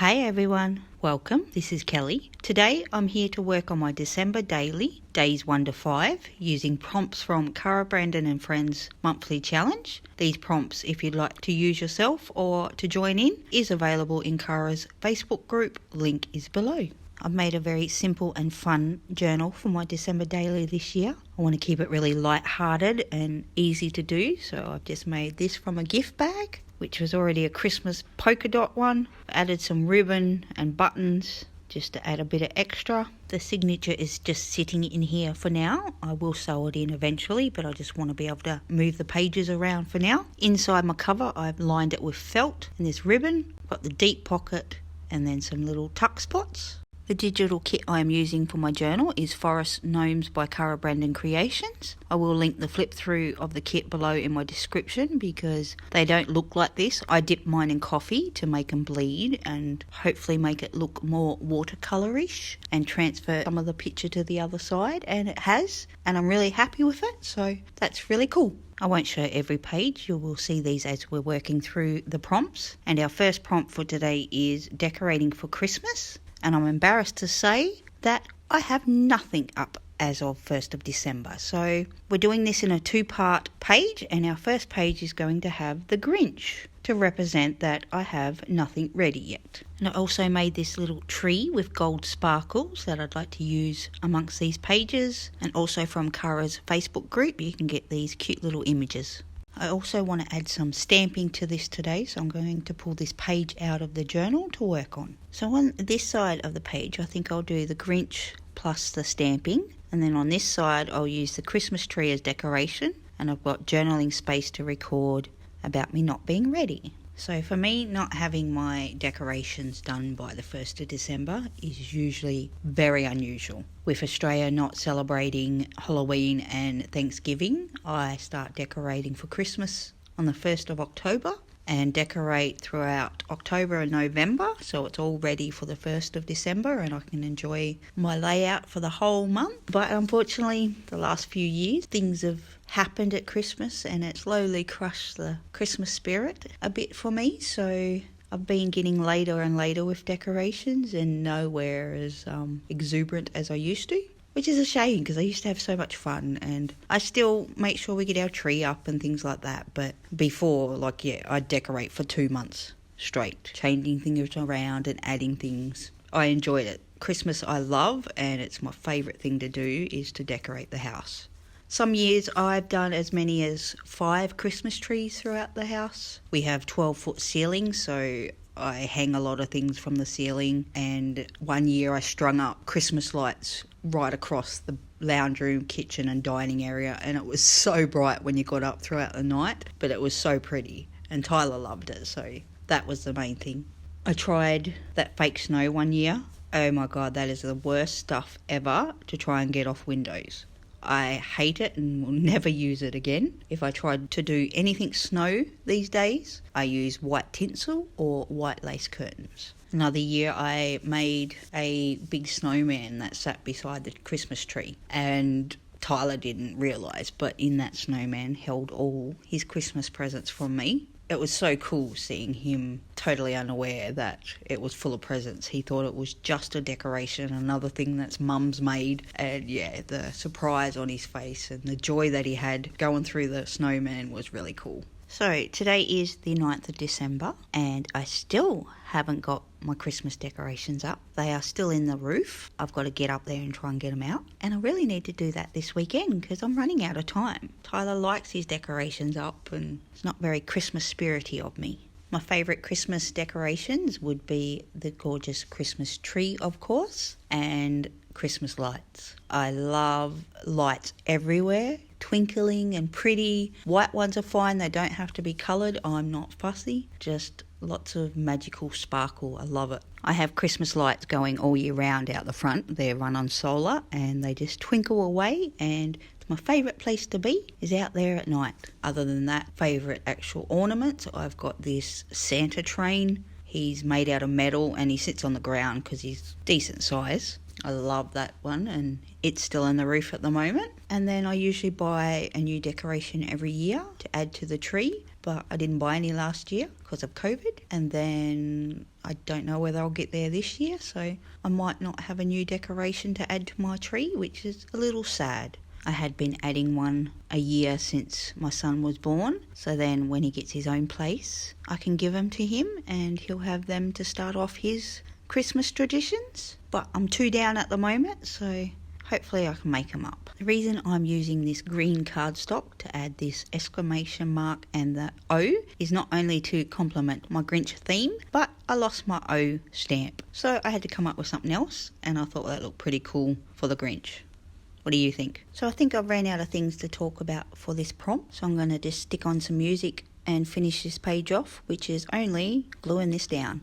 Hey everyone, welcome. This is Kelley. Today I'm here to work on my December daily, days 1 to 5, using prompts from Cara, Brandon and Friends monthly challenge. These prompts, if you'd like to use yourself or to join in, is available in Cara's Facebook group. Link is below. I've made a very simple and fun journal for my December daily this year. I want to keep it really light-hearted and easy to do, so I've just made this from a gift bag, which was already a Christmas polka dot one. Added some ribbon and buttons just to add a bit of extra. The signature is just sitting in here for now. I will sew it in eventually, but I just want to be able to move the pages around for now. Inside my cover, I've lined it with felt and this ribbon. Got the deep pocket and then some little tuck spots. The digital kit I am using for my journal is Forest Gnomes by Cara, Brandon Creations. I will link the flip through of the kit below in my description because they don't look like this. I dip mine in coffee to make them bleed and hopefully make it look more watercolourish and transfer some of the picture to the other side, and it has, and I'm really happy with it, so that's really cool. I won't show every page, you will see these as we're working through the prompts. And our first prompt for today is decorating for Christmas. And I'm embarrassed to say that I have nothing up as of 1st of December. So we're doing this in a 2-part page, and our first page is going to have the Grinch to represent that I have nothing ready yet. And I also made this little tree with gold sparkles that I'd like to use amongst these pages. And also from Cara's Facebook group, you can get these cute little images. I also want to add some stamping to this today, so I'm going to pull this page out of the journal to work on. So on this side of the page, I think I'll do the Grinch plus the stamping, and then on this side I'll use the Christmas tree as decoration, and I've got journaling space to record about me not being ready. So for me, not having my decorations done by the 1st of December is usually very unusual. With Australia not celebrating Halloween and Thanksgiving, I start decorating for Christmas on the 1st of October and decorate throughout October and November, so it's all ready for the 1st of December and I can enjoy my layout for the whole month. But unfortunately, the last few years, things have happened at Christmas and it slowly crushed the Christmas spirit a bit for me, so I've been getting later and later with decorations and nowhere as exuberant as I used to, which is a shame because I used to have so much fun, and I still make sure we get our tree up and things like that. But before, I'd decorate for 2 months straight, changing things around and adding things. I enjoyed it. Christmas I love, and it's my favourite thing to do is to decorate the house. Some years I've done as many as 5 Christmas trees throughout the house. We have 12-foot ceilings, so I hang a lot of things from the ceiling, and one year I strung up Christmas lights right across the lounge room, kitchen and dining area, and it was so bright when you got up throughout the night, but it was so pretty, and Tyler loved it, so that was the main thing. I tried that fake snow one year. Oh my god, that is the worst stuff ever to try and get off windows. I hate it and will never use it again. If I tried to do anything snow these days, I use white tinsel or white lace curtains. Another year I made a big snowman that sat beside the Christmas tree, and Tyler didn't realise, but in that snowman held all his Christmas presents from me. It was so cool seeing him totally unaware that it was full of presents. He thought it was just a decoration, another thing that's mum's made. And yeah, the surprise on his face and the joy that he had going through the snowman was really cool. So today is the 9th of December and I still haven't got my Christmas decorations up. They are still in the roof. I've got to get up there and try and get them out. And I really need to do that this weekend because I'm running out of time. Tyler likes his decorations up and it's not very Christmas spirity of me. My favourite Christmas decorations would be the gorgeous Christmas tree, of course, and Christmas lights. I love lights everywhere, twinkling and pretty. White ones are fine, they don't have to be coloured. I'm not fussy, just lots of magical sparkle. I love it. I have Christmas lights going all year round out the front. They're run on solar and they just twinkle away, and my favourite place to be is out there at night. Other than that, favourite actual ornaments, I've got this Santa train. He's made out of metal and he sits on the ground because he's decent size. I love that one and it's still in the roof at the moment. And then I usually buy a new decoration every year to add to the tree, but I didn't buy any last year because of COVID. And then I don't know whether I'll get there this year, so I might not have a new decoration to add to my tree, which is a little sad. I had been adding one a year since my son was born, so then when he gets his own place, I can give them to him and he'll have them to start off his Christmas traditions. But I'm too down at the moment, so hopefully I can make them up. The reason I'm using this green cardstock to add this exclamation mark and the O is not only to complement my Grinch theme, but I lost my O stamp. So I had to come up with something else, and I thought that looked pretty cool for the Grinch. What do you think? So I think I've ran out of things to talk about for this prompt, so I'm going to just stick on some music and finish this page off, which is only gluing this down.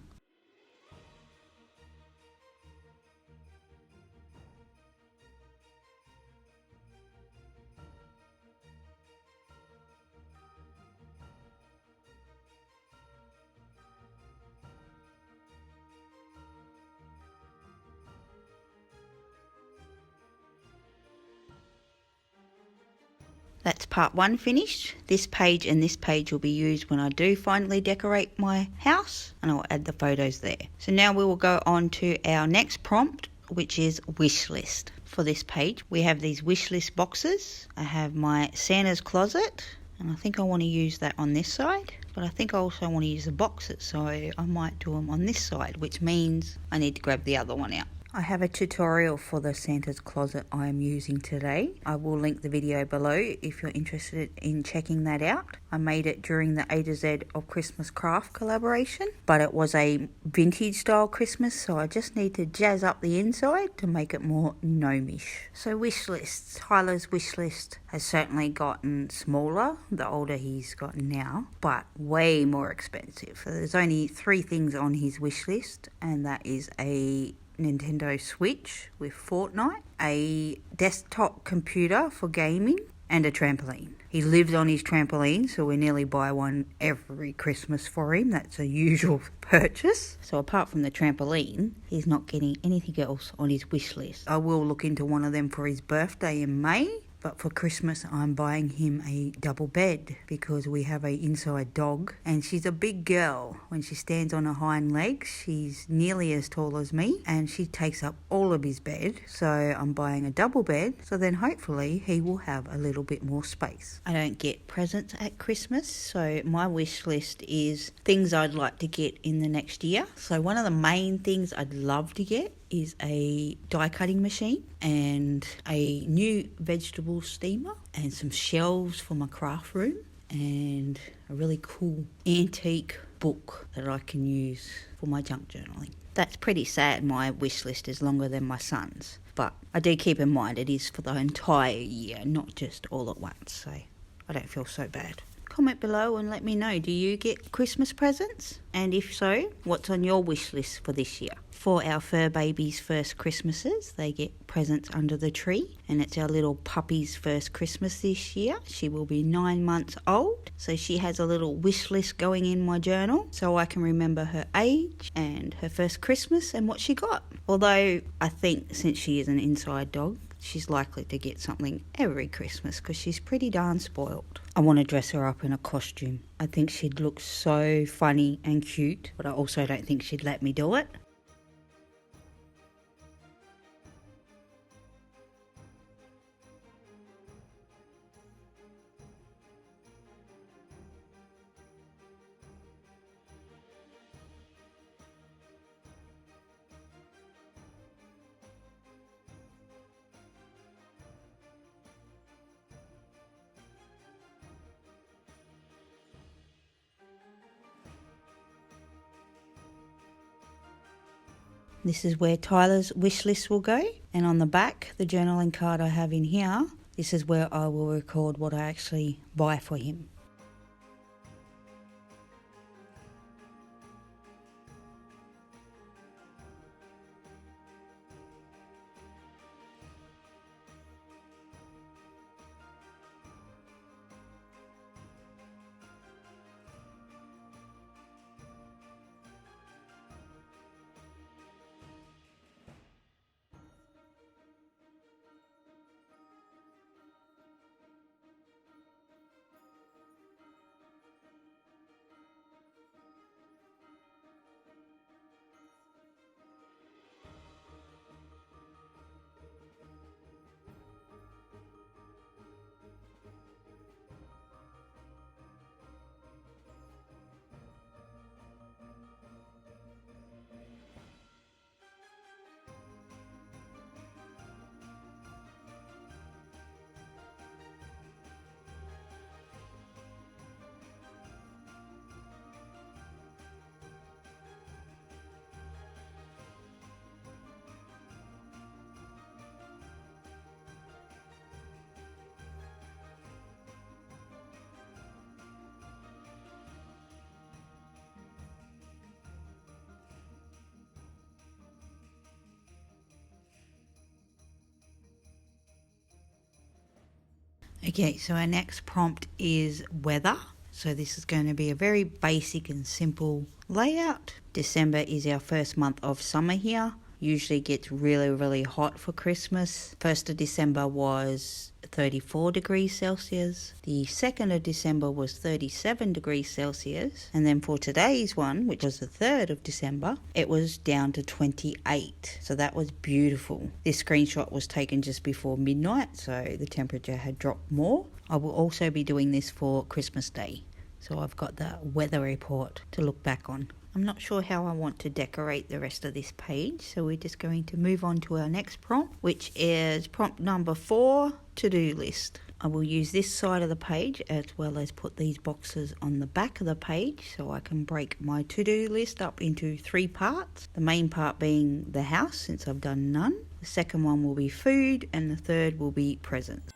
That's part one finished. This page and this page will be used when I do finally decorate my house, and I'll add the photos there. So now we will go on to our next prompt, which is wish list. For this page, we have these wish list boxes. I have my Santa's closet, and I think I want to use that on this side, but I think I also want to use the boxes, so I might do them on this side, which means I need to grab the other one out. I have a tutorial for the Santa's closet I am using today. I will link the video below if you're interested in checking that out. I made it during the A to Z of Christmas craft collaboration, but it was a vintage style Christmas, so I just need to jazz up the inside to make it more gnomish. So wish lists. Tyler's wish list has certainly gotten smaller the older he's gotten now, but way more expensive. So there's only 3 things on his wish list, and that is a Nintendo Switch with Fortnite, a desktop computer for gaming, and a trampoline. He lives on his trampoline, so we nearly buy one every Christmas for him. That's a usual purchase. So apart from the trampoline, he's not getting anything else on his wish list. I will look into one of them for his birthday in May. But for Christmas, I'm buying him a double bed because we have a inside dog and she's a big girl. When she stands on her hind legs, she's nearly as tall as me and she takes up all of his bed. So I'm buying a double bed, so then hopefully he will have a little bit more space. I don't get presents at Christmas, so my wish list is things I'd like to get in the next year. So one of the main things I'd love to get is a die cutting machine and a new vegetable steamer and some shelves for my craft room and a really cool antique book that I can use for my junk journaling. That's pretty sad. My wish list is longer than my son's, but I do keep in mind it is for the entire year, not just all at once, so I don't feel so bad. Comment below and let me know, do you get Christmas presents? And if so, what's on your wish list for this year? For our fur baby's first Christmases, they get presents under the tree, and it's our little puppy's first Christmas this year. She will be 9 months old, so she has a little wish list going in my journal so I can remember her age and her first Christmas and what she got. Although I think since she is an inside dog, she's likely to get something every Christmas because she's pretty darn spoiled. I want to dress her up in a costume. I think she'd look so funny and cute, but I also don't think she'd let me do it. This is where Tyler's wish list will go, and on the back, the journaling card I have in here, this is where I will record what I actually buy for him. Okay, so our next prompt is weather. So this is going to be a very basic and simple layout. December is our first month of summer here. Usually gets really hot for Christmas. 1st of December was 34 degrees Celsius. The 2nd of December was 37 degrees Celsius. And then for today's one, which was the 3rd of December, it was down to 28. So that was beautiful. This screenshot was taken just before midnight, so the temperature had dropped more. I will also be doing this for Christmas Day. So I've got the weather report to look back on. I'm not sure how I want to decorate the rest of this page, so we're just going to move on to our next prompt, which is prompt number 4, to-do list. I will use this side of the page as well as put these boxes on the back of the page so I can break my to-do list up into 3 parts. The main part being the house, since I've done none. The second one will be food, and the third will be presents.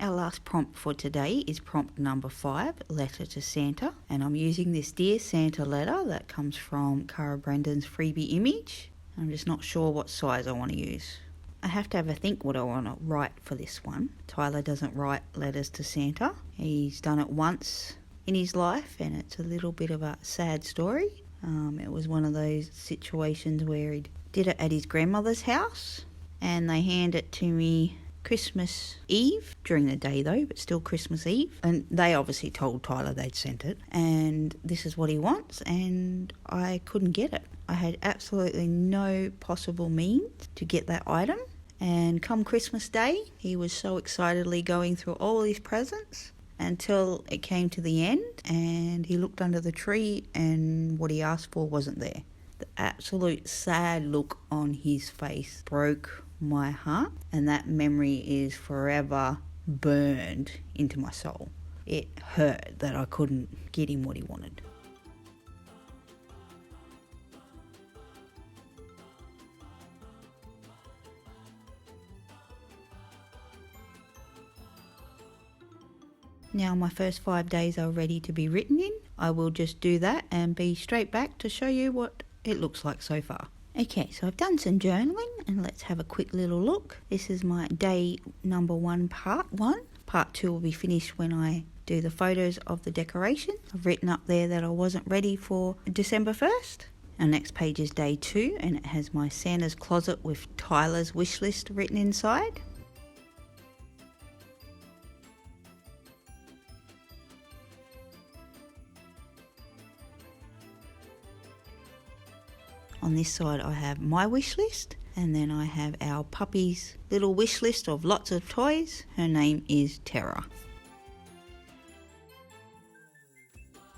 Our last prompt for today is prompt number 5, letter to Santa. And I'm using this Dear Santa letter that comes from Cara Brandon's freebie image. I'm just not sure what size I want to use. I have to have a think what I want to write for this one. Tyler doesn't write letters to Santa. He's done it once in his life, and it's a little bit of a sad story. It was one of those situations where he did it at his grandmother's house, and they hand it to me Christmas Eve, during the day though, but still Christmas Eve. And they obviously told Tyler they'd sent it, and this is what he wants, and I couldn't get it. I had absolutely no possible means to get that item. And come Christmas Day, he was so excitedly going through all his presents until it came to the end, and he looked under the tree and what he asked for wasn't there. The absolute sad look on his face broke my heart, and that memory is forever burned into my soul. It hurt that I couldn't get him what he wanted. Now my first 5 days are ready to be written in. I will just do that and be straight back to show you what it looks like so far. Okay, so I've done some journaling, and let's have a quick little look. This is my day number 1, part 1. Part 2 will be finished when I do the photos of the decoration. I've written up there that I wasn't ready for December 1st. Our next page is day 2, and it has my Santa's closet with Tyler's wish list written inside. On this side I have my wish list, and then I have our puppy's little wish list of lots of toys. Her name is Cara.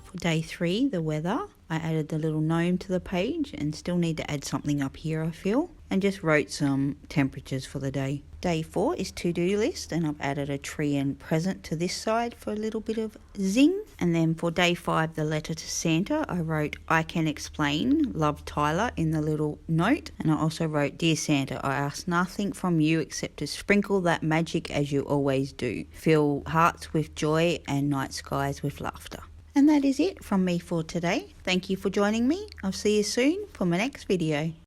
For day 3, the weather, I added the little gnome to the page, and still need to add something up here I feel, and just wrote some temperatures for the day. Day 4 is to-do list, and I've added a tree and present to this side for a little bit of zing. And then for day 5, the letter to Santa, I wrote I can explain, love Tyler, in the little note. And I also wrote, Dear Santa, I ask nothing from you except to sprinkle that magic as you always do. Fill hearts with joy and night skies with laughter. And that is it from me for today. Thank you for joining me. I'll see you soon for my next video.